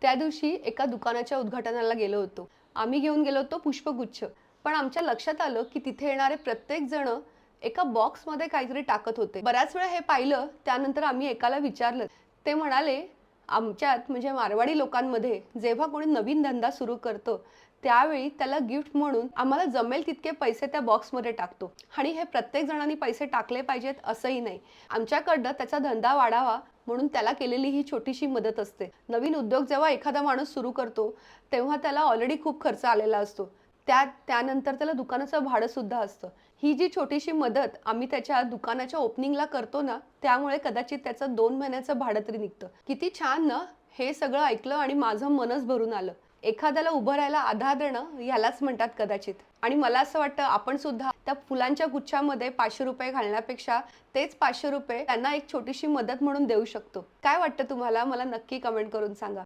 त्या दिवशी एका दुकानाच्या उद्घाटनाला गेलो होतो. आम्ही घेऊन गेलो होतो पुष्पगुच्छ. पण आमच्या लक्षात आलं की तिथे येणारे प्रत्येक जण एका बॉक्समध्ये काहीतरी टाकत होते. बऱ्याच वेळा हे पाहिलं, त्यानंतर आम्ही एकाला विचारलं. ते म्हणाले, आमच्यात म्हणजे मारवाडी लोकांमध्ये जेव्हा कोणी नवीन धंदा सुरू करतो त्यावेळी त्याला गिफ्ट म्हणून आम्हाला जमेल तितके पैसे त्या बॉक्समध्ये टाकतो. आणि हे प्रत्येक जणांनी पैसे टाकले पाहिजेत असंही नाही. आमच्याकडनं त्याचा धंदा वाढावा म्हणून त्याला केलेली ही छोटीशी मदत असते. नवीन उद्योग जेव्हा एखादा माणूस सुरू करतो तेव्हा त्याला ऑलरेडी खूप खर्च आलेला असतो. त्यानंतर त्याला दुकानाचं भाडं सुद्धा असतं. ही जी छोटीशी मदत आम्ही त्याच्या दुकानाच्या ओपनिंगला करतो ना, त्यामुळे कदाचित त्याचं 2 महिन्याचं भाडं तरी निघतं. किती छान ना. हे सगळं ऐकलं आणि माझं मनच भरून आलं. एखाद्याला उभं राहायला आधार देणं यालाच म्हणतात कदाचित. आणि मला असं वाटतं आपण सुद्धा त्या फुलांच्या गुच्छामध्ये ₹500 घालण्यापेक्षा तेच ₹500 त्यांना एक छोटीशी मदत म्हणून देऊ शकतो. काय वाटतं तुम्हाला? मला नक्की कमेंट करून सांगा.